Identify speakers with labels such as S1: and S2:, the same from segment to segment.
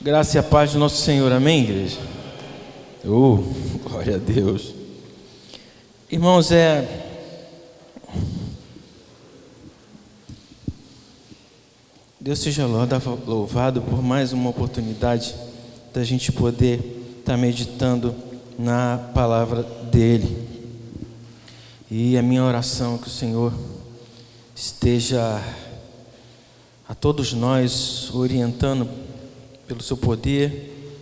S1: Graça e a paz do nosso Senhor, amém, igreja? Glória a Deus. Irmãos, Deus seja louvado por mais uma oportunidade da gente poder estar meditando na palavra dEle. E a minha oração é que o Senhor esteja a todos nós orientando pelo seu poder,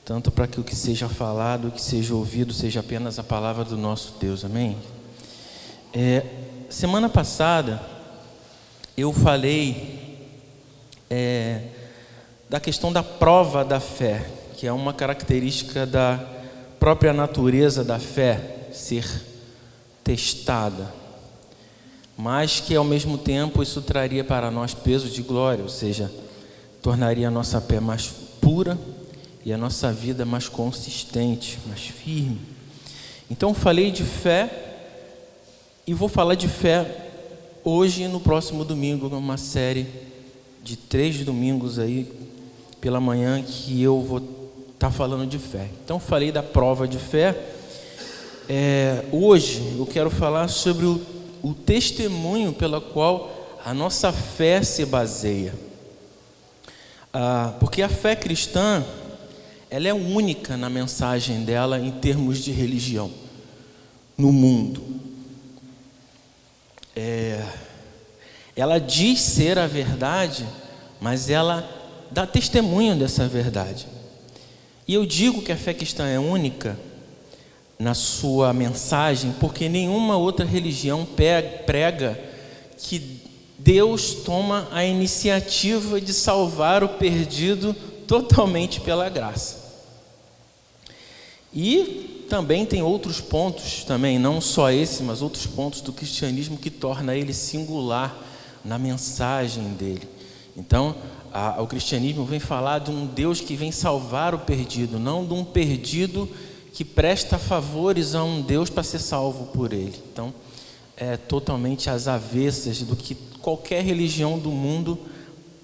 S1: tanto para que o que seja falado, o que seja ouvido, seja apenas a palavra do nosso Deus, amém? Semana passada eu falei da questão da prova da fé, que é uma característica da própria natureza da fé, ser testada, mas que ao mesmo tempo isso traria para nós peso de glória, ou seja, tornaria a nossa fé mais pura e a nossa vida mais consistente, mais firme. Então falei de fé e vou falar de fé hoje e no próximo domingo, uma série de 3 domingos aí pela manhã que eu vou estar falando de fé. Então falei da prova de fé. Hoje eu quero falar sobre o testemunho pela qual a nossa fé se baseia. Porque a fé cristã, ela é única na mensagem dela em termos de religião no mundo. Ela diz ser a verdade, mas ela dá testemunho dessa verdade. E eu digo que a fé cristã é única na sua mensagem porque nenhuma outra religião prega que Deus toma a iniciativa de salvar o perdido totalmente pela graça. E também tem outros pontos, também, não só esse, mas outros pontos do cristianismo que torna ele singular na mensagem dele. Então, o cristianismo vem falar de um Deus que vem salvar o perdido, não de um perdido que presta favores a um Deus para ser salvo por ele. Então, é totalmente às avessas do que qualquer religião do mundo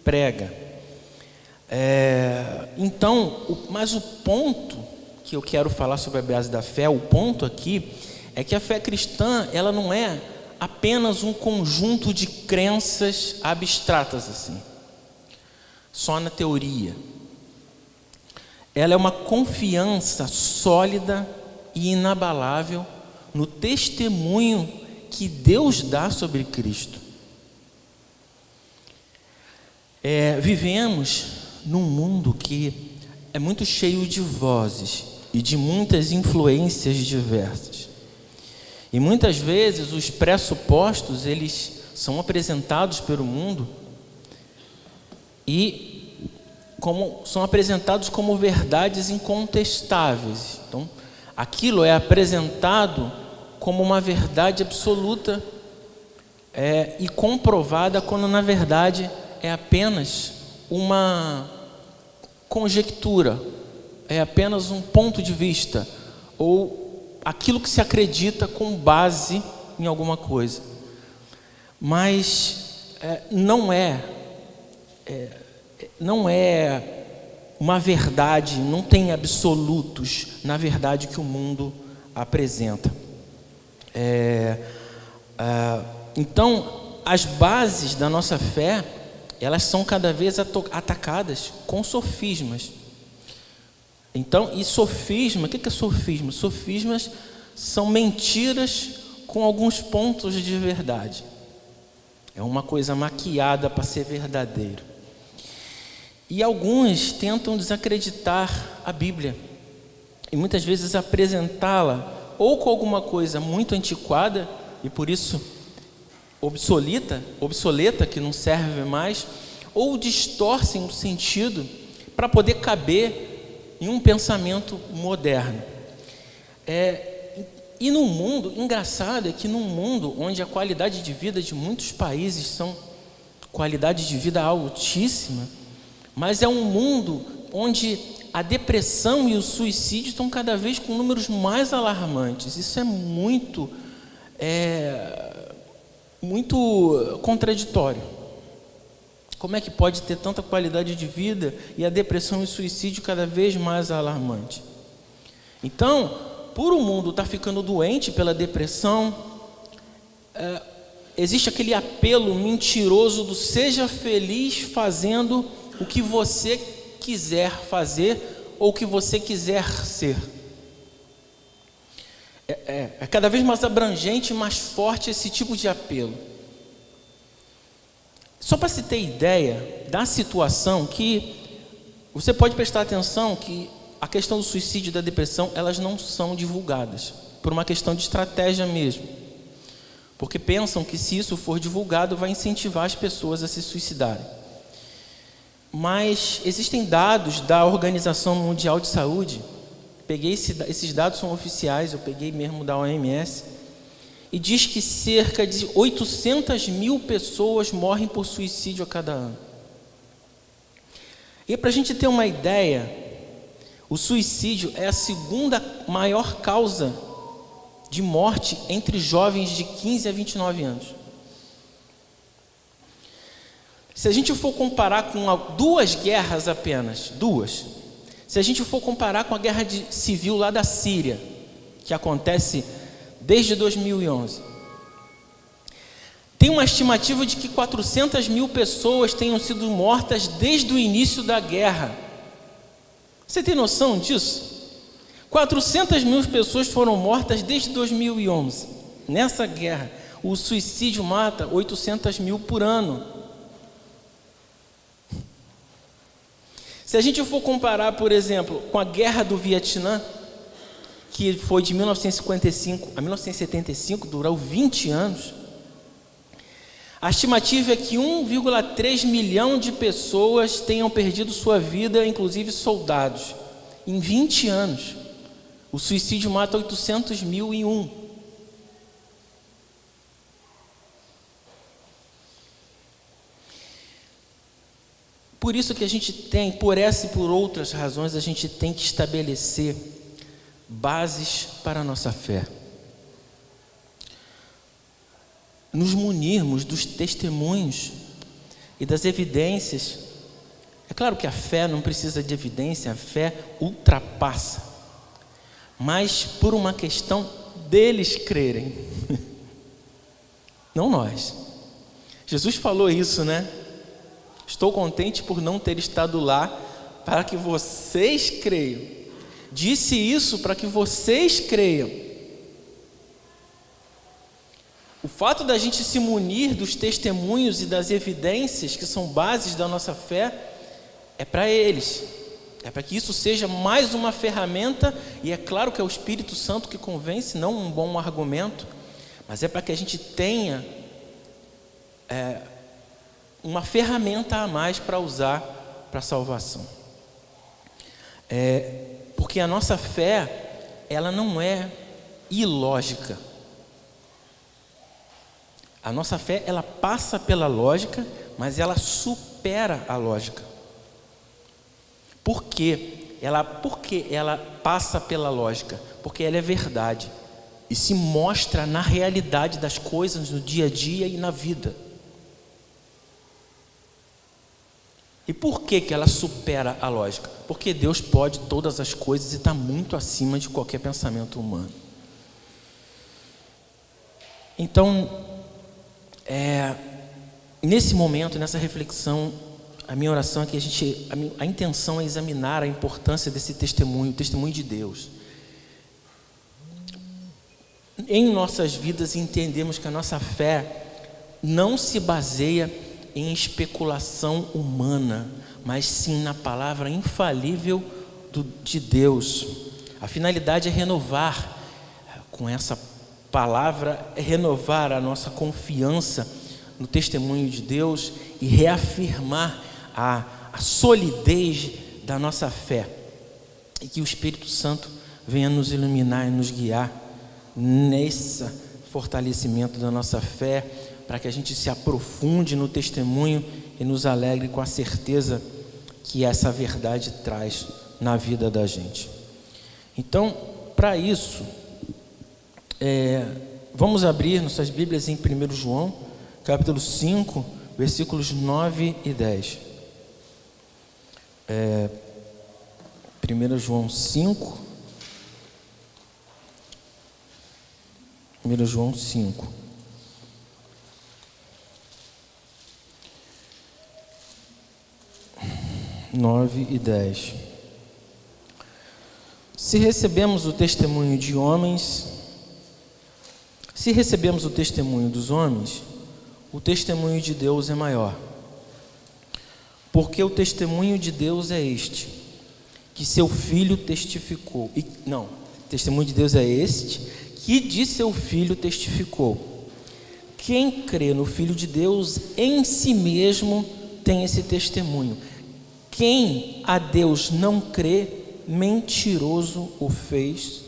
S1: prega. Mas o ponto que eu quero falar sobre a base da fé, o ponto aqui, é que a fé cristã, ela não é apenas um conjunto de crenças abstratas assim, só na teoria. Ela é uma confiança sólida e inabalável no testemunho que Deus dá sobre Cristo. Vivemos num mundo que é muito cheio de vozes e de muitas influências diversas. E muitas vezes os pressupostos, eles são apresentados pelo mundo e são apresentados como verdades incontestáveis. Então, aquilo é apresentado como uma verdade absoluta e comprovada, quando na verdade é apenas uma conjectura, é apenas um ponto de vista, ou aquilo que se acredita com base em alguma coisa. Mas não é uma verdade, não tem absolutos na verdade que o mundo apresenta. Então, as bases da nossa fé, elas são cada vez atacadas com sofismas. Então, e sofisma, o que é sofisma? Sofismas são mentiras com alguns pontos de verdade. É uma coisa maquiada para ser verdadeiro. E alguns tentam desacreditar a Bíblia e muitas vezes apresentá-la ou com alguma coisa muito antiquada e por isso obsoleta, que não serve mais, ou distorcem o sentido para poder caber em um pensamento moderno. E no mundo, engraçado é que num mundo onde a qualidade de vida de muitos países são qualidade de vida altíssima, mas é um mundo onde a depressão e o suicídio estão cada vez com números mais alarmantes. Isso é muito contraditório. Como é que pode ter tanta qualidade de vida e a depressão e o suicídio cada vez mais alarmante? Então, por o mundo estar ficando doente pela depressão, existe aquele apelo mentiroso do seja feliz fazendo o que você quiser fazer ou o que você quiser ser. É cada vez mais abrangente e mais forte esse tipo de apelo. Só para se ter ideia da situação, que você pode prestar atenção que a questão do suicídio e da depressão, elas não são divulgadas, por uma questão de estratégia mesmo. Porque pensam que se isso for divulgado, vai incentivar as pessoas a se suicidarem. Mas existem dados da Organização Mundial de Saúde, esses dados são oficiais, eu peguei mesmo da OMS, e diz que cerca de 800 mil pessoas morrem por suicídio a cada ano. E para a gente ter uma ideia, o suicídio é a segunda maior causa de morte entre jovens de 15 a 29 anos. Se a gente for comparar com duas guerras apenas, se a gente for comparar com a guerra civil lá da Síria, que acontece desde 2011, tem uma estimativa de que 400 mil pessoas tenham sido mortas desde o início da guerra. Você tem noção disso? 400 mil pessoas foram mortas desde 2011. Nessa guerra, o suicídio mata 800 mil por ano. Se a gente for comparar, por exemplo, com a guerra do Vietnã, que foi de 1955 a 1975, durou 20 anos, a estimativa é que 1,3 milhão de pessoas tenham perdido sua vida, inclusive soldados, em 20 anos. O suicídio mata 800 mil em um. Por isso que a gente tem, por essa e por outras razões, a gente tem que estabelecer bases para a nossa fé. Nos munirmos dos testemunhos e das evidências. É claro que a fé não precisa de evidência, a fé ultrapassa. Mas por uma questão deles crerem. Não nós. Jesus falou isso, né? Estou contente por não ter estado lá, para que vocês creiam. Disse isso para que vocês creiam. O fato da gente se munir dos testemunhos e das evidências, que são bases da nossa fé, é para eles. É para que isso seja mais uma ferramenta, e é claro que é o Espírito Santo que convence, não um bom argumento, mas é para que a gente tenha uma ferramenta a mais para usar para a salvação. Porque a nossa fé, ela não é ilógica. A nossa fé, ela passa pela lógica, mas ela supera a lógica. Por quê? Porque ela passa pela lógica? Porque ela é verdade e se mostra na realidade das coisas no dia a dia e na vida. E por que ela supera a lógica? Porque Deus pode todas as coisas e está muito acima de qualquer pensamento humano. Então, nesse momento, nessa reflexão, a minha oração é que a intenção é examinar a importância desse testemunho, o testemunho de Deus. Em nossas vidas entendemos que a nossa fé não se baseia em especulação humana, mas sim na palavra infalível de Deus. A finalidade é renovar, com essa palavra, é renovar a nossa confiança no testemunho de Deus e reafirmar a solidez da nossa fé, e que o Espírito Santo venha nos iluminar e nos guiar nesse fortalecimento da nossa fé, para que a gente se aprofunde no testemunho e nos alegre com a certeza que essa verdade traz na vida da gente. Então, para isso, vamos abrir nossas Bíblias em 1 João, capítulo 5, versículos 9 e 10. 1 João 5. 1 João 5. 9 e 10. Se recebemos o testemunho de homens, se recebemos o testemunho dos homens, o testemunho de Deus é maior. Porque o testemunho de Deus é este, que seu Filho testificou. O testemunho de Deus é este, que de seu Filho testificou. Quem crê no Filho de Deus, em si mesmo tem esse testemunho. Quem a Deus não crê, mentiroso o fez,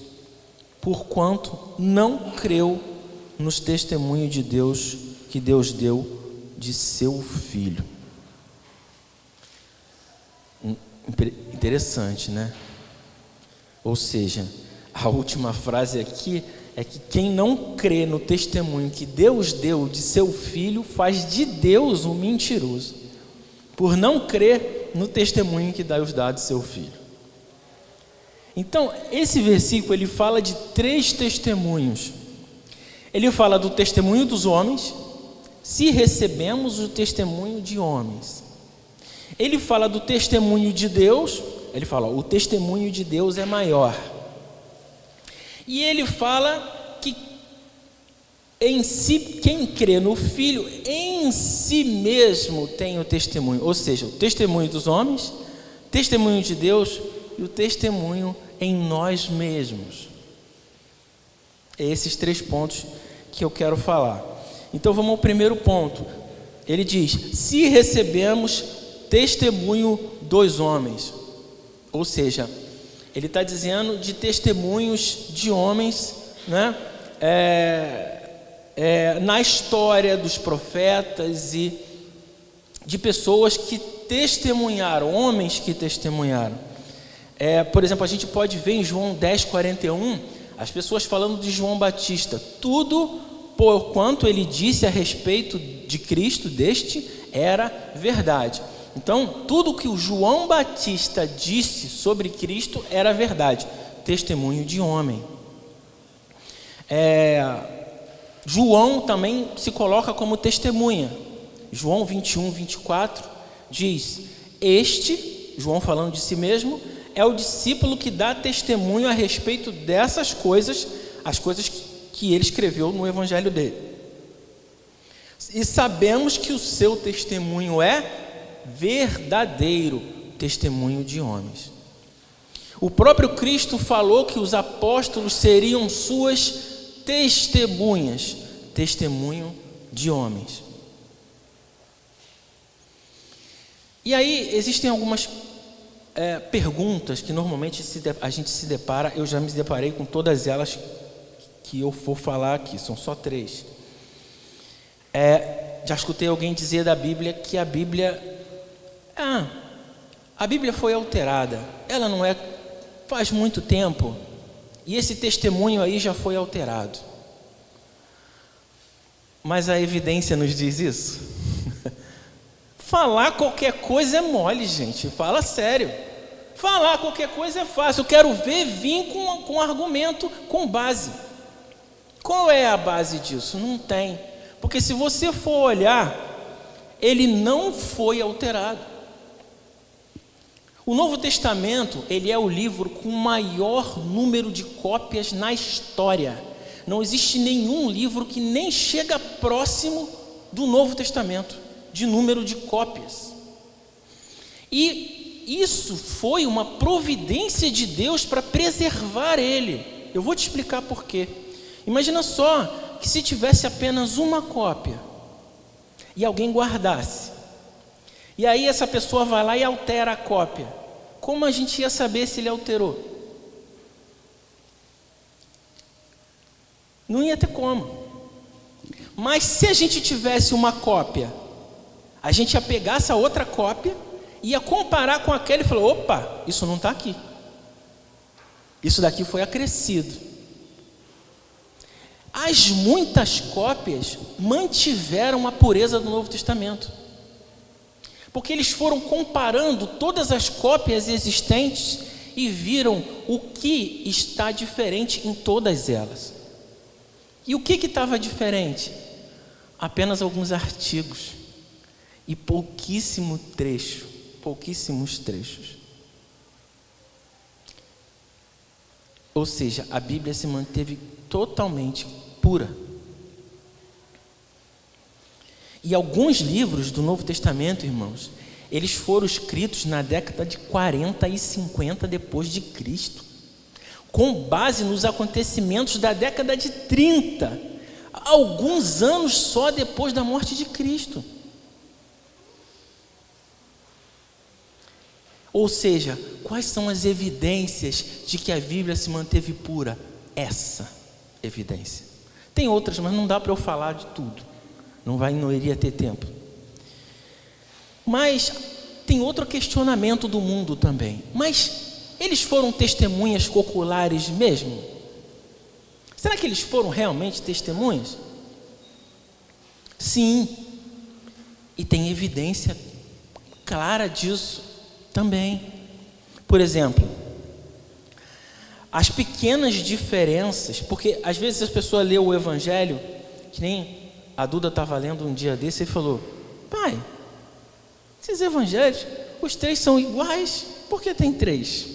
S1: porquanto não creu nos testemunhos de Deus que Deus deu de seu Filho. Interessante, né? Ou seja, a última frase aqui é que quem não crê no testemunho que Deus deu de seu Filho faz de Deus um mentiroso, por não crer no testemunho que Deus dá de seu Filho. Então, esse versículo ele fala de 3 testemunhos. Ele fala do testemunho dos homens, se recebemos o testemunho de homens. Ele fala do testemunho de Deus, ele fala, o testemunho de Deus é maior. E ele fala que em si, quem crê no Filho, em si mesmo tem o testemunho. Ou seja, o testemunho dos homens, testemunho de Deus e o testemunho em nós mesmos. É esses 3 pontos que eu quero falar. Então vamos ao primeiro ponto. Ele diz, se recebemos testemunho dos homens. Ou seja, ele está dizendo de testemunhos de homens, né? Na história dos profetas e de pessoas que testemunharam, homens que testemunharam. Por exemplo, a gente pode ver em João 10:41, as pessoas falando de João Batista, tudo por quanto ele disse a respeito de Cristo, deste, era verdade. Então, tudo que o João Batista disse sobre Cristo era verdade, testemunho de homem. João também se coloca como testemunha. João 21:24 diz, João falando de si mesmo, é o discípulo que dá testemunho a respeito dessas coisas, as coisas que ele escreveu no evangelho dele. E sabemos que o seu testemunho é verdadeiro, testemunho de homens. O próprio Cristo falou que os apóstolos seriam suas testemunhas, testemunho de homens. E aí existem algumas perguntas que normalmente a gente se depara. Eu já me deparei com todas elas que eu for falar aqui, são só 3. Já escutei alguém dizer da Bíblia que a Bíblia foi alterada, ela não é, faz muito tempo, e esse testemunho aí já foi alterado. Mas a evidência nos diz isso? Falar qualquer coisa é mole, gente, fala sério. Falar qualquer coisa é fácil, eu quero ver vir com argumento, com base. Qual é a base disso? Não tem. Porque se você for olhar, ele não foi alterado. O Novo Testamento, ele é o livro com o maior número de cópias na história. Não existe nenhum livro que nem chega próximo do Novo Testamento, de número de cópias. E isso foi uma providência de Deus para preservar ele. Eu vou te explicar por quê. Imagina só que se tivesse apenas uma cópia e alguém guardasse, e aí essa pessoa vai lá e altera a cópia, como a gente ia saber se ele alterou? Não ia ter como. Mas se a gente tivesse uma cópia, a gente ia pegar essa outra cópia, ia comparar com aquele e falar, opa, isso não está aqui, isso daqui foi acrescido. as muitas cópias mantiveram a pureza do Novo Testamento, porque eles foram comparando todas as cópias existentes e viram o que está diferente em todas elas. E o que estava diferente? Apenas alguns artigos e pouquíssimos trechos. Ou seja, a Bíblia se manteve totalmente pura. E alguns livros do Novo Testamento, irmãos, eles foram escritos na década de 40 e 50 depois de Cristo, com base nos acontecimentos da década de 30, alguns anos só depois da morte de Cristo. Ou seja, quais são as evidências de que a Bíblia se manteve pura? Essa evidência. Tem outras, mas não dá para eu falar de tudo. Não iria ter tempo. Mas tem outro questionamento do mundo também. Mas eles foram testemunhas oculares mesmo? Será que eles foram realmente testemunhas? Sim. E tem evidência clara disso também. Por exemplo, as pequenas diferenças, porque às vezes as pessoas lêem o Evangelho, que nem a Duda estava lendo um dia desse e falou: pai, esses evangelhos, os três são iguais, por que tem três?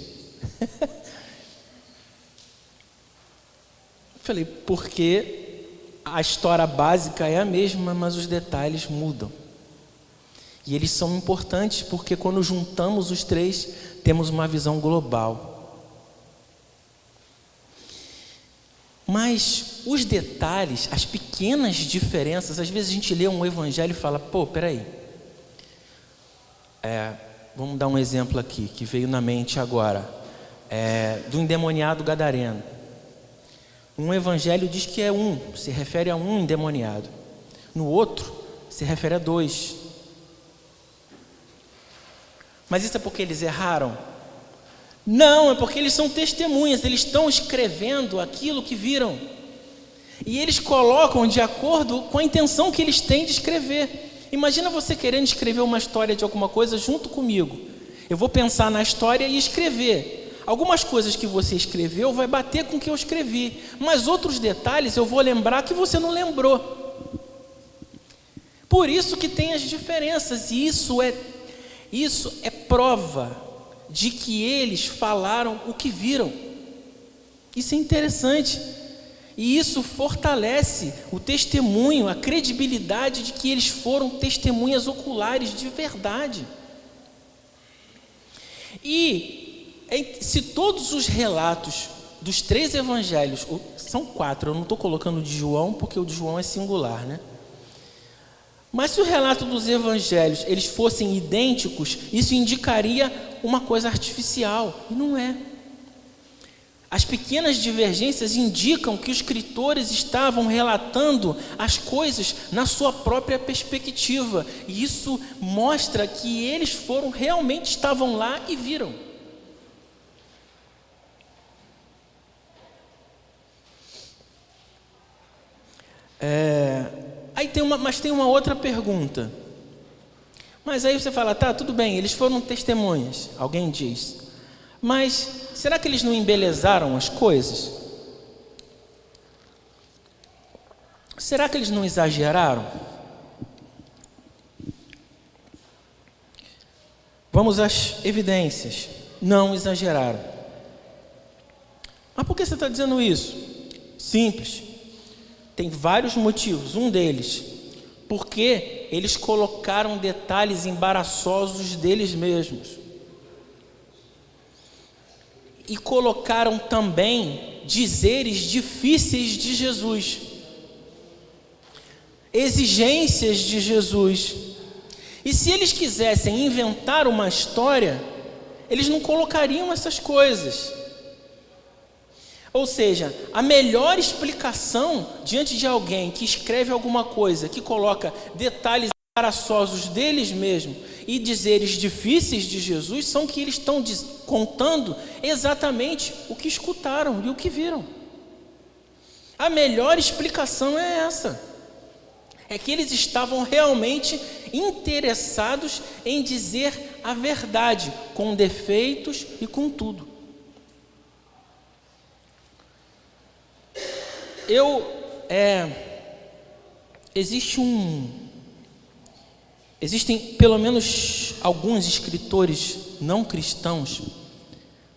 S1: Falei, porque a história básica é a mesma, mas os detalhes mudam. E eles são importantes porque quando juntamos os três, temos uma visão global. Mas os detalhes, as pequenas diferenças, às vezes a gente lê um evangelho e fala: pô, peraí, vamos dar um exemplo aqui, que veio na mente agora, do endemoniado gadareno. Um evangelho diz que é se refere a um endemoniado. No outro, se refere a 2. Mas isso é porque eles erraram? Não, é porque eles são testemunhas, eles estão escrevendo aquilo que viram. E eles colocam de acordo com a intenção que eles têm de escrever. Imagina você querendo escrever uma história de alguma coisa junto comigo. Eu vou pensar na história e escrever. Algumas coisas que você escreveu vai bater com o que eu escrevi, mas outros detalhes eu vou lembrar que você não lembrou. Por isso que tem as diferenças, e isso é prova de que eles falaram o que viram. Isso é interessante. E isso fortalece o testemunho, a credibilidade de que eles foram testemunhas oculares de verdade. E se todos os relatos dos 3 evangelhos, são 4, eu não estou colocando o de João, porque o de João é singular, né? Mas se o relato dos evangelhos eles fossem idênticos, isso indicaria uma coisa artificial, e não é. As pequenas divergências indicam que os escritores estavam relatando as coisas na sua própria perspectiva, e isso mostra que eles realmente estavam lá e viram. Mas tem uma outra pergunta. Mas aí você fala, tá, tudo bem, eles foram testemunhas, alguém diz. Mas será que eles não embelezaram as coisas? Será que eles não exageraram? Vamos às evidências. Não exageraram. Mas por que você está dizendo isso? Simples. Tem vários motivos. Um deles, porque eles colocaram detalhes embaraçosos deles mesmos. E colocaram também dizeres difíceis de Jesus, exigências de Jesus. E se eles quisessem inventar uma história, eles não colocariam essas coisas. Ou seja, a melhor explicação diante de alguém que escreve alguma coisa, que coloca detalhes embaraçosos deles mesmos e dizeres difíceis de Jesus, são que eles estão contando exatamente o que escutaram e o que viram. A melhor explicação é essa. É que eles estavam realmente interessados em dizer a verdade, com defeitos e com tudo. Existem pelo menos alguns escritores não cristãos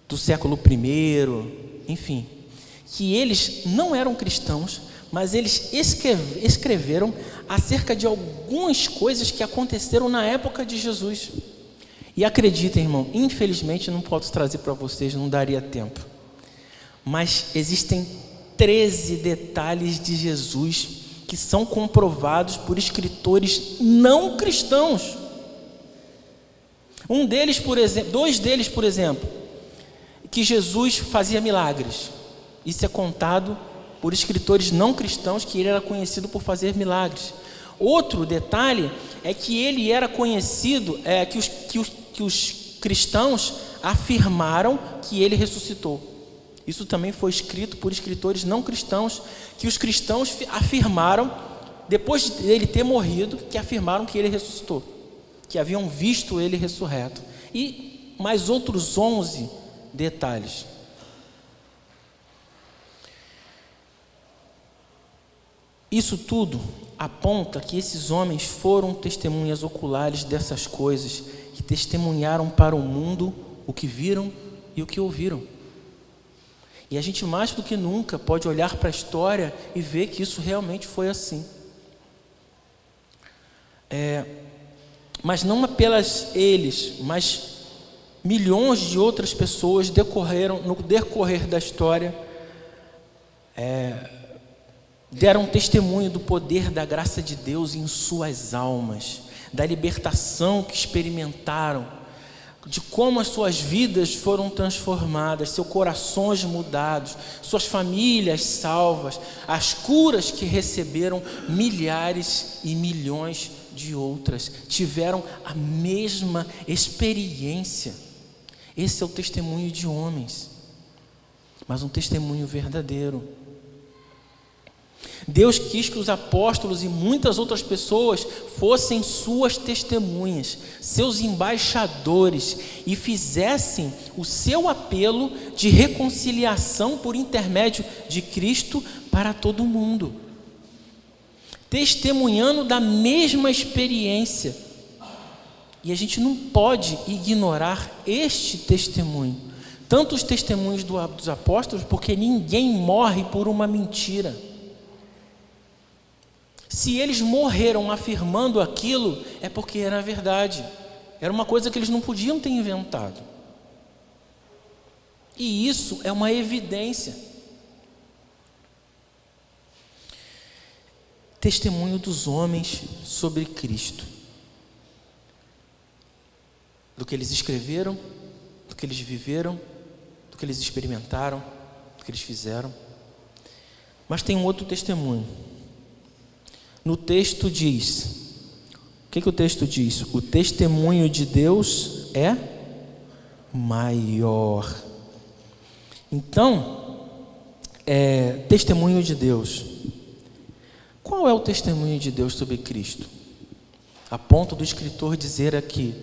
S1: do século I, enfim, que eles não eram cristãos, mas eles escreveram acerca de algumas coisas que aconteceram na época de Jesus. E acreditem, irmão, infelizmente não posso trazer para vocês, não daria tempo. Mas existem 13 detalhes de Jesus que são comprovados por escritores não cristãos. Dois deles, por exemplo, que Jesus fazia milagres. Isso é contado por escritores não cristãos, que ele era conhecido por fazer milagres. Outro detalhe é que ele era conhecido, que os cristãos afirmaram que ele ressuscitou. Isso também foi escrito por escritores não cristãos, que os cristãos afirmaram, depois dele ter morrido, que afirmaram que ele ressuscitou, que haviam visto ele ressurreto. E mais outros 11 detalhes. Isso tudo aponta que esses homens foram testemunhas oculares dessas coisas, que testemunharam para o mundo o que viram e o que ouviram. E a gente mais do que nunca pode olhar para a história e ver que isso realmente foi assim. Mas não apenas eles, mas milhões de outras pessoas no decorrer da história, deram testemunho do poder da graça de Deus em suas almas, da libertação que experimentaram, de como as suas vidas foram transformadas, seus corações mudados, suas famílias salvas, as curas que receberam. Milhares e milhões de outras tiveram a mesma experiência. Esse é o testemunho de homens, mas um testemunho verdadeiro. Deus quis que os apóstolos e muitas outras pessoas fossem suas testemunhas, seus embaixadores, e fizessem o seu apelo de reconciliação por intermédio de Cristo para todo mundo, testemunhando da mesma experiência. E a gente não pode ignorar este testemunho, tanto os testemunhos dos apóstolos, porque ninguém morre por uma mentira. Se eles morreram afirmando aquilo, é porque era verdade. Era uma coisa que eles não podiam ter inventado. E isso é uma evidência. Testemunho dos homens sobre Cristo. Do que eles escreveram, do que eles viveram, do que eles experimentaram, do que eles fizeram. Mas tem um outro testemunho. No texto diz, o que o texto diz? O testemunho de Deus é maior. Então, testemunho de Deus. Qual é o testemunho de Deus sobre Cristo? A ponto do escritor dizer aqui,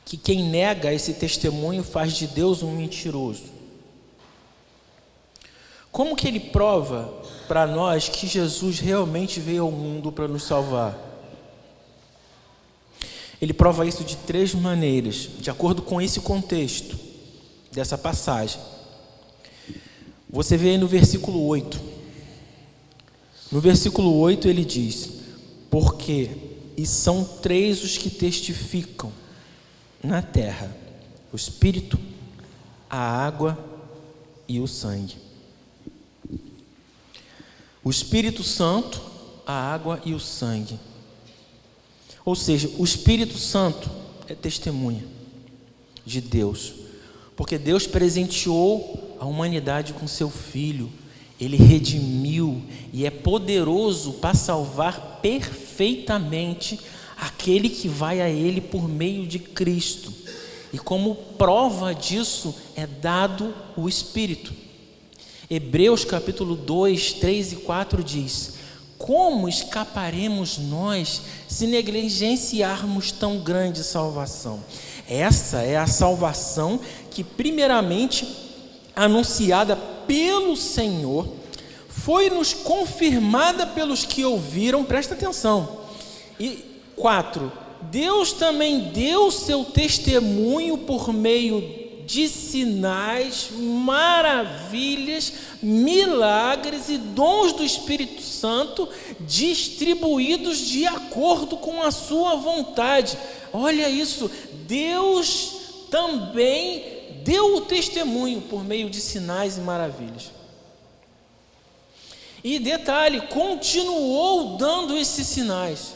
S1: que quem nega esse testemunho faz de Deus um mentiroso. Como que ele prova para nós que Jesus realmente veio ao mundo para nos salvar? Ele prova isso de 3 maneiras, de acordo com esse contexto dessa passagem. Você vê aí no versículo 8. No versículo 8 ele diz: porque, e são 3 os que testificam na terra, o Espírito, a água e o sangue. O Espírito Santo, a água e o sangue. Ou seja, o Espírito Santo é testemunha de Deus, porque Deus presenteou a humanidade com seu Filho. Ele redimiu e é poderoso para salvar perfeitamente aquele que vai a Ele por meio de Cristo. e como prova disso é dado o Espírito. Hebreus capítulo 2, 3 e 4 diz: como escaparemos nós se negligenciarmos tão grande salvação? Essa é a salvação que primeiramente anunciada pelo Senhor, foi-nos confirmada pelos que ouviram, presta atenção. E 4, Deus também deu seu testemunho por meio de sinais, maravilhas, milagres e dons do Espírito Santo, distribuídos de acordo com a sua vontade. Olha isso, Deus também deu o testemunho por meio de sinais e maravilhas. E detalhe, continuou dando esses sinais.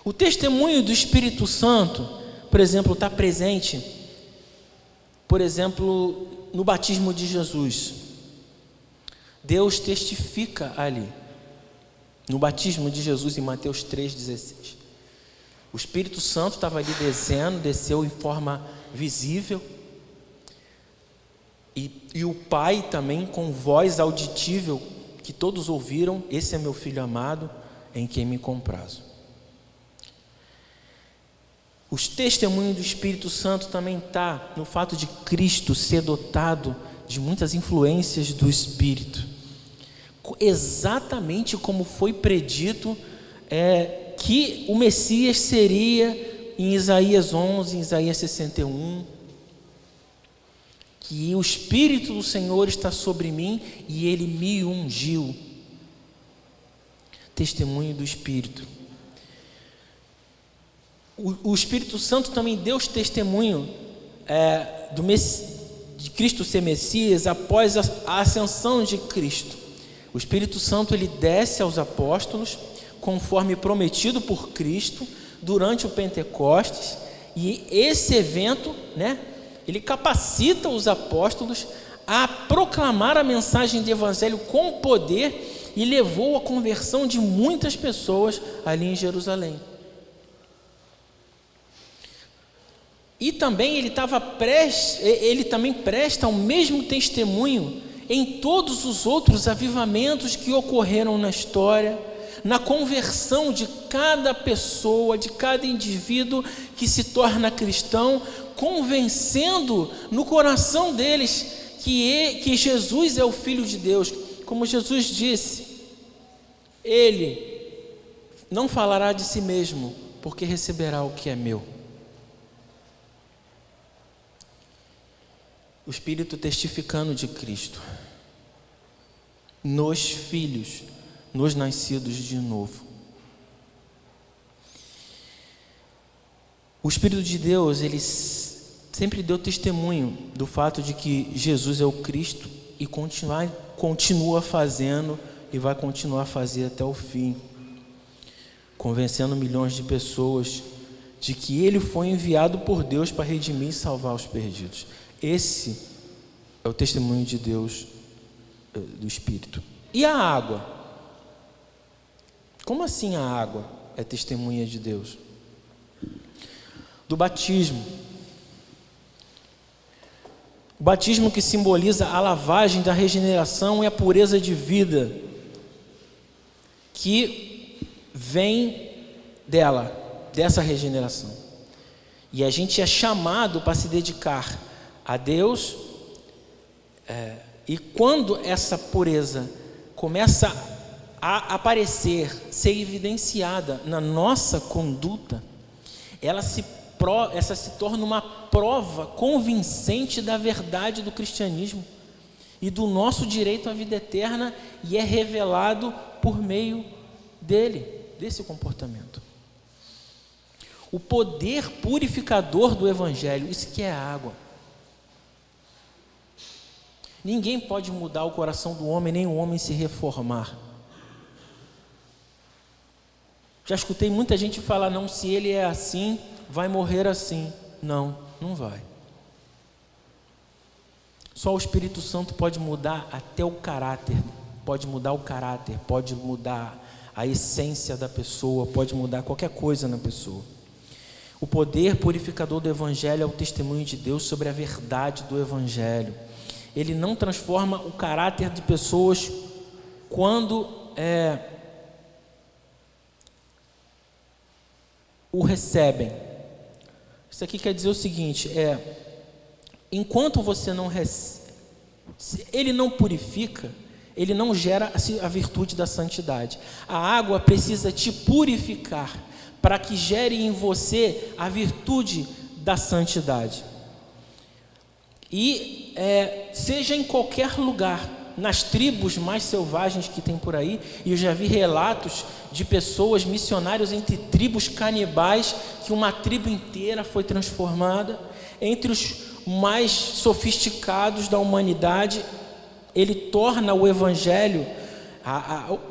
S1: O testemunho do Espírito Santo, por exemplo, está presente, por exemplo, no batismo de Jesus. Deus testifica ali, no batismo de Jesus, em Mateus 3,16. O Espírito Santo estava ali desceu em forma visível, e o Pai também, com voz auditível, que todos ouviram: esse é meu Filho amado, em quem me comprazo. Os testemunhos do Espírito Santo também está no fato de Cristo ser dotado de muitas influências do Espírito, exatamente como foi predito que o Messias seria em Isaías 11, em Isaías 61, que o Espírito do Senhor está sobre mim e Ele me ungiu. Testemunho do Espírito. O Espírito Santo também deu testemunho de Cristo ser Messias após a ascensão de Cristo. O Espírito Santo ele desce aos apóstolos conforme prometido por Cristo durante o Pentecostes, e esse evento, ele capacita os apóstolos a proclamar a mensagem do Evangelho com poder, e levou à conversão de muitas pessoas ali em Jerusalém. E também ele também presta o mesmo testemunho em todos os outros avivamentos que ocorreram na história, na conversão de cada pessoa, de cada indivíduo que se torna cristão, convencendo no coração deles que Jesus é o Filho de Deus. Como Jesus disse, Ele não falará de si mesmo, porque receberá o que é meu. O Espírito testificando de Cristo nos filhos, nos nascidos de novo. O Espírito de Deus, ele sempre deu testemunho do fato de que Jesus é o Cristo, e continua fazendo e vai continuar a fazer até o fim, convencendo milhões de pessoas de que Ele foi enviado por Deus para redimir e salvar os perdidos. Esse é o testemunho de Deus, do Espírito. E a água? Como assim a água é testemunha de Deus? Do batismo. O batismo que simboliza a lavagem da regeneração e a pureza de vida que vem dessa regeneração. E a gente é chamado para se dedicar a Deus, e quando essa pureza começa a aparecer, ser evidenciada na nossa conduta, ela se torna uma prova convincente da verdade do cristianismo e do nosso direito à vida eterna, e é revelado por meio desse comportamento. O poder purificador do Evangelho, isso que é a água. Ninguém pode mudar o coração do homem, nem o homem se reformar. Já escutei muita gente falar: não, se ele é assim, vai morrer assim. Não, não vai. Só o Espírito Santo pode mudar até o caráter, pode mudar a essência da pessoa, pode mudar qualquer coisa na pessoa. O poder purificador do Evangelho é o testemunho de Deus sobre a verdade do Evangelho. Ele não transforma o caráter de pessoas quando o recebem. Isso aqui quer dizer o seguinte, enquanto você não recebe, ele não purifica, ele não gera a virtude da santidade. A água precisa te purificar para que gere em você a virtude da santidade. E seja em qualquer lugar, nas tribos mais selvagens que tem por aí, e eu já vi relatos de pessoas, missionários entre tribos canibais, que uma tribo inteira foi transformada. Entre os mais sofisticados da humanidade, ele torna o Evangelho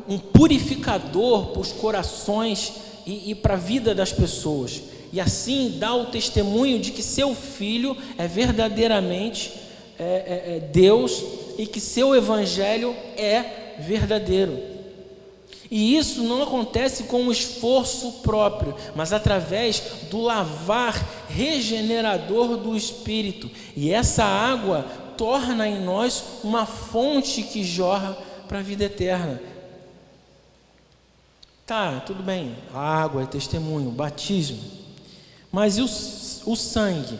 S1: um purificador para os corações e para a vida das pessoas, e assim dá o testemunho de que seu Filho é verdadeiramente Deus, e que seu Evangelho é verdadeiro. E isso não acontece com um esforço próprio, mas através do lavar regenerador do Espírito. E essa água torna em nós uma fonte que jorra para a vida eterna. Tá, tudo bem, a água é testemunho, o batismo. Mas e o sangue?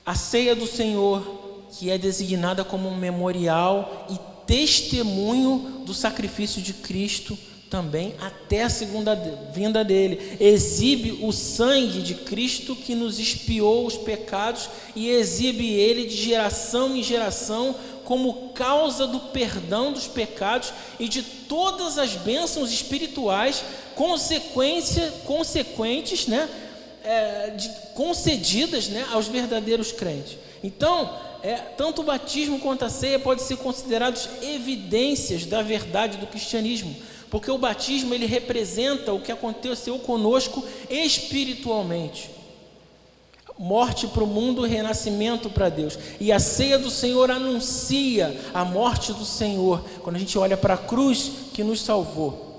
S1: A ceia do Senhor, que é designada como um memorial e testemunho do sacrifício de Cristo também até a segunda vinda dele, exibe o sangue de Cristo que nos expiou os pecados e exibe ele de geração em geração como causa do perdão dos pecados e de todas as bênçãos espirituais consequentes, concedidas, aos verdadeiros crentes. Então, tanto o batismo quanto a ceia podem ser considerados evidências da verdade do cristianismo, porque o batismo ele representa o que aconteceu conosco espiritualmente: morte para o mundo, renascimento para Deus. E a ceia do Senhor anuncia a morte do Senhor, quando a gente olha para a cruz que nos salvou.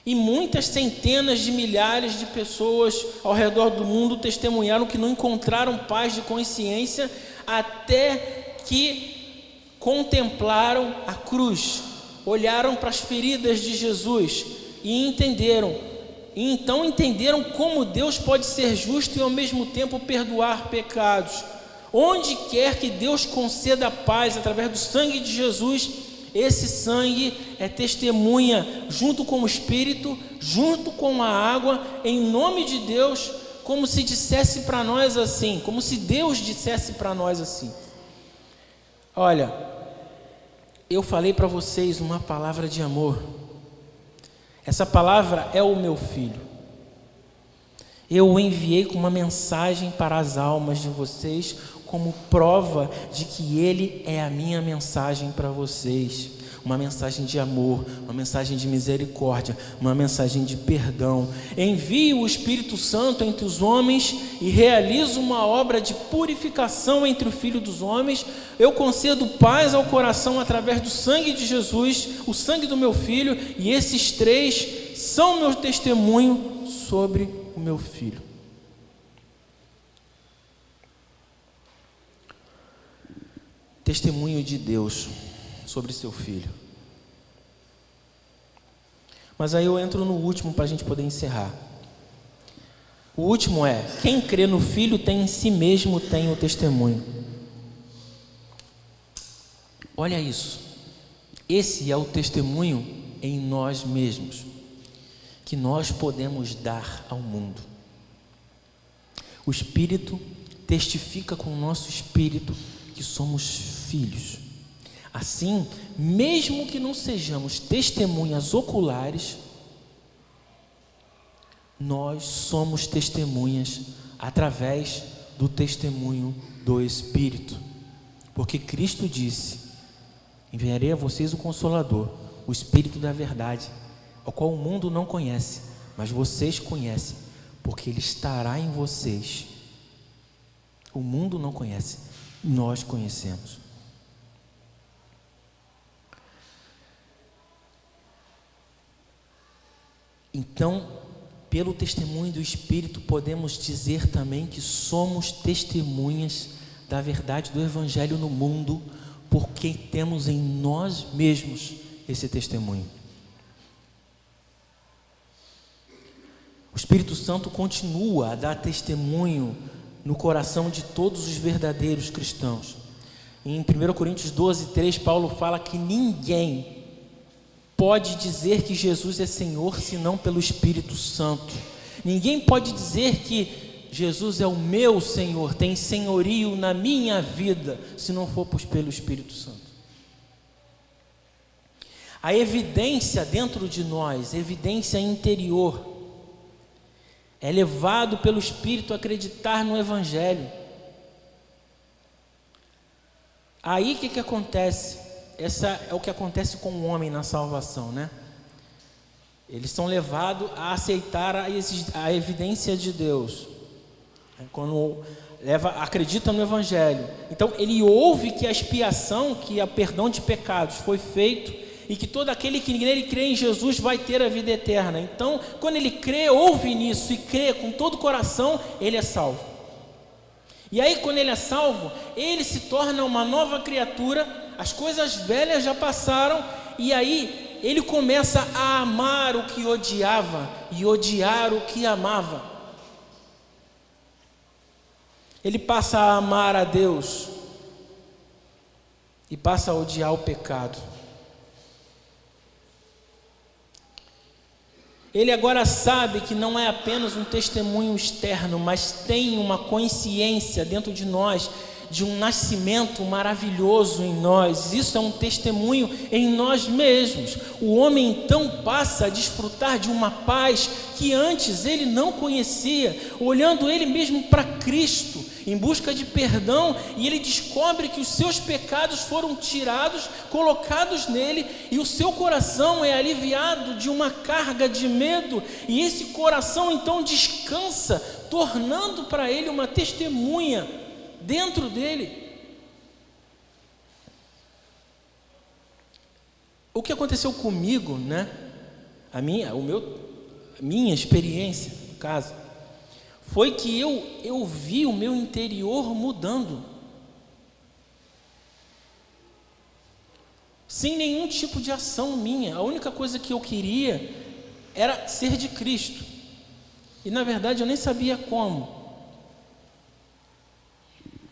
S1: E muitas centenas de milhares de pessoas ao redor do mundo testemunharam que não encontraram paz de consciência até que contemplaram a cruz, olharam para as feridas de Jesus e então entenderam como Deus pode ser justo e ao mesmo tempo perdoar pecados. Onde quer que Deus conceda paz através do sangue de Jesus, esse sangue é testemunha junto com o Espírito, junto com a água, em nome de Deus, como se dissesse para nós assim, como se Deus dissesse para nós assim: olha, eu falei para vocês uma palavra de amor, essa palavra é o meu filho, eu o enviei com uma mensagem para as almas de vocês, como prova de que ele é a minha mensagem para vocês, uma mensagem de amor, uma mensagem de misericórdia, uma mensagem de perdão. Envio o Espírito Santo entre os homens e realizo uma obra de purificação entre o Filho dos homens. Eu concedo paz ao coração através do sangue de Jesus, o sangue do meu Filho, e esses três são meu testemunho sobre o meu Filho. Testemunho de Deus sobre seu Filho. Mas aí eu entro no último para a gente poder encerrar. O último é: quem crê no Filho tem em si mesmo tem o testemunho. Olha isso. Esse é o testemunho em nós mesmos, que nós podemos dar ao mundo. O Espírito testifica com o nosso espírito que somos filhos. Assim, mesmo que não sejamos testemunhas oculares, nós somos testemunhas através do testemunho do Espírito. Porque Cristo disse: enviarei a vocês o Consolador, o Espírito da verdade, ao qual o mundo não conhece, mas vocês conhecem, porque ele estará em vocês. O mundo não conhece, nós conhecemos. Então, pelo testemunho do Espírito, podemos dizer também que somos testemunhas da verdade do Evangelho no mundo, porque temos em nós mesmos esse testemunho. O Espírito Santo continua a dar testemunho no coração de todos os verdadeiros cristãos. Em 1 Coríntios 12:3, Paulo fala que ninguém pode dizer que Jesus é Senhor senão pelo Espírito Santo. Ninguém pode dizer que Jesus é o meu Senhor, tem senhorio na minha vida, se não for pelo Espírito Santo. A evidência dentro de nós, evidência interior, é levado pelo Espírito a acreditar no Evangelho. Aí o que acontece? Essa é o que acontece com o homem na salvação, né? Eles são levados a aceitar a evidência de Deus. Quando acredita no Evangelho. Então ele ouve que a expiação, que o perdão de pecados foi feito, e que todo aquele que nele crê em Jesus vai ter a vida eterna. Então, quando ele crê, ouve nisso e crê com todo o coração, ele é salvo. E aí, quando ele é salvo, ele se torna uma nova criatura, as coisas velhas já passaram, e aí ele começa a amar o que odiava e odiar o que amava. Ele passa a amar a Deus e passa a odiar o pecado. Ele agora sabe que não é apenas um testemunho externo, mas tem uma consciência dentro de nós de um nascimento maravilhoso em nós. Isso é um testemunho em nós mesmos. O homem então passa a desfrutar de uma paz que antes ele não conhecia, olhando ele mesmo para Cristo, em busca de perdão, e ele descobre que os seus pecados foram tirados, colocados nele, e o seu coração é aliviado de uma carga de medo, e esse coração então descansa, tornando para ele uma testemunha dentro dele. O que aconteceu comigo, né? A minha experiência, no caso, foi que eu vi o meu interior mudando, sem nenhum tipo de ação minha. A única coisa que eu queria era ser de Cristo, e na verdade eu nem sabia como.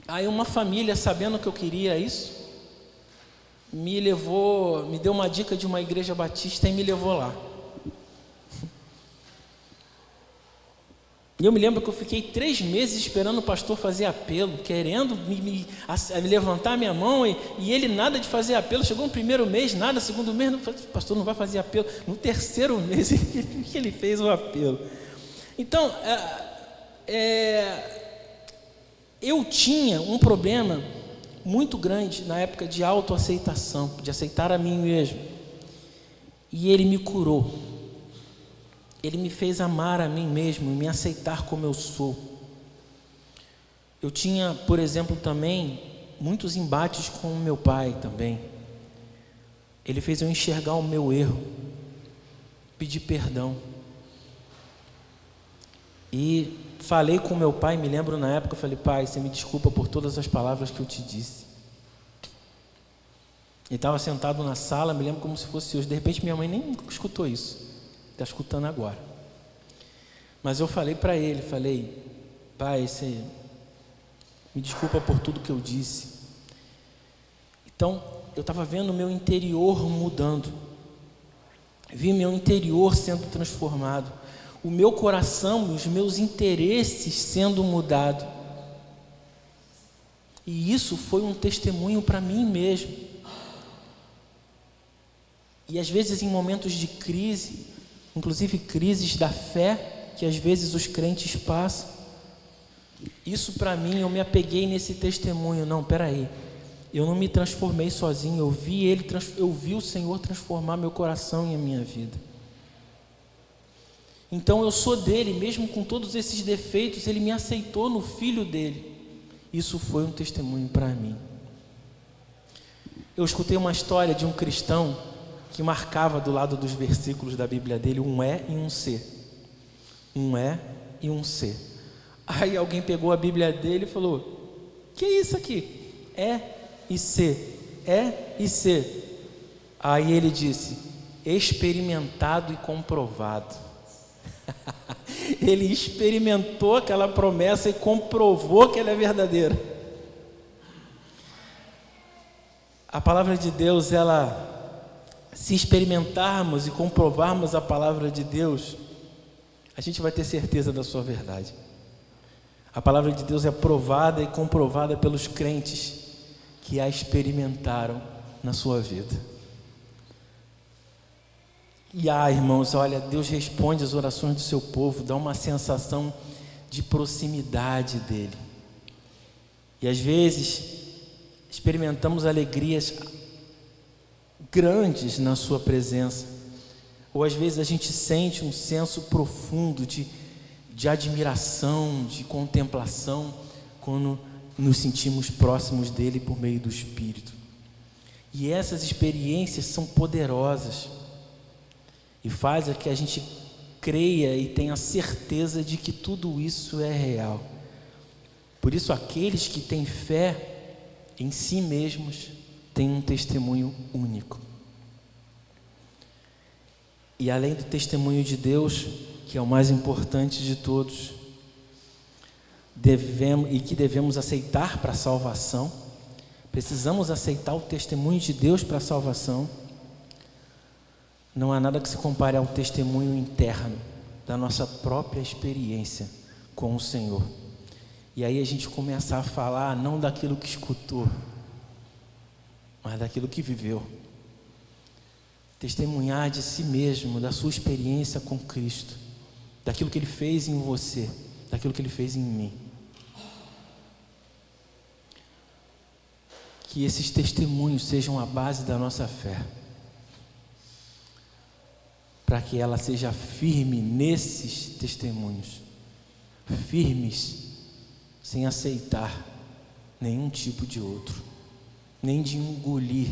S1: Aí uma família, sabendo que eu queria isso, me deu uma dica de uma igreja batista e me levou lá. E eu me lembro que eu fiquei 3 meses esperando o pastor fazer apelo, querendo me levantar a minha mão, e ele nada de fazer apelo. Chegou no primeiro mês, nada, segundo mês, o pastor não vai fazer apelo. No terceiro mês ele fez o apelo. Então, eu tinha um problema muito grande na época de autoaceitação, de aceitar a mim mesmo. E ele me curou. Ele me fez amar a mim mesmo e me aceitar como eu sou. Eu tinha, por exemplo, também muitos embates com o meu pai também. Ele fez eu enxergar o meu erro, pedir perdão. E falei com meu pai, me lembro na época, eu falei: pai, você me desculpa por todas as palavras que eu te disse. Ele estava sentado na sala, me lembro como se fosse hoje. De repente minha mãe nem escutou isso, está escutando agora. Mas eu falei para ele, pai, você me desculpa por tudo que eu disse. Então, eu estava vendo o meu interior mudando, vi meu interior sendo transformado, o meu coração, os meus interesses sendo mudados. E isso foi um testemunho para mim mesmo. E às vezes em momentos de crise, inclusive crises da fé, que às vezes os crentes passam, isso para mim, eu me apeguei nesse testemunho. Não, peraí, eu não me transformei sozinho, eu vi o Senhor transformar meu coração e a minha vida. Então eu sou dele, mesmo com todos esses defeitos, ele me aceitou no Filho dele. Isso foi um testemunho para mim. Eu escutei uma história de um cristão que marcava do lado dos versículos da Bíblia dele um E e um C. Um E e um C. Aí alguém pegou a Bíblia dele e falou: que é isso aqui? E e C. E e C. Aí ele disse: experimentado e comprovado. Ele experimentou aquela promessa e comprovou que ela é verdadeira. A palavra de Deus, se experimentarmos e comprovarmos a palavra de Deus, a gente vai ter certeza da sua verdade. A palavra de Deus é provada e comprovada pelos crentes que a experimentaram na sua vida. E irmãos, olha, Deus responde às orações do seu povo, dá uma sensação de proximidade dele. E às vezes experimentamos alegrias grandes na sua presença, ou às vezes a gente sente um senso profundo de admiração, de contemplação, quando nos sentimos próximos dele por meio do Espírito. E essas experiências são poderosas e fazem que a gente creia e tenha certeza de que tudo isso é real. Por isso, aqueles que têm fé em si mesmos têm um testemunho único. E além do testemunho de Deus, que é o mais importante de todos, devemos aceitar para a salvação, precisamos aceitar o testemunho de Deus para a salvação. Não há nada que se compare ao testemunho interno da nossa própria experiência com o Senhor. E aí a gente começa a falar não daquilo que escutou, mas daquilo que viveu. Testemunhar de si mesmo, da sua experiência com Cristo, daquilo que Ele fez em você, daquilo que Ele fez em mim. Que esses testemunhos sejam a base da nossa fé, para que ela seja firme nesses testemunhos, firmes, sem aceitar nenhum tipo de outro, nem de engolir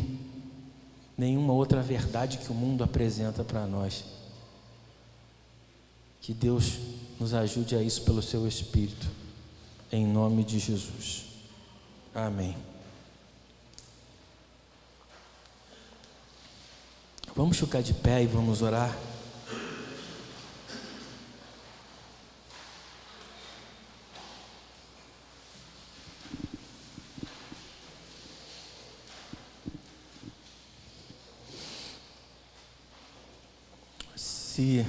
S1: nenhuma outra verdade que o mundo apresenta para nós. Que Deus nos ajude a isso pelo seu Espírito, em nome de Jesus. Amém. Vamos ficar de pé e vamos orar. Se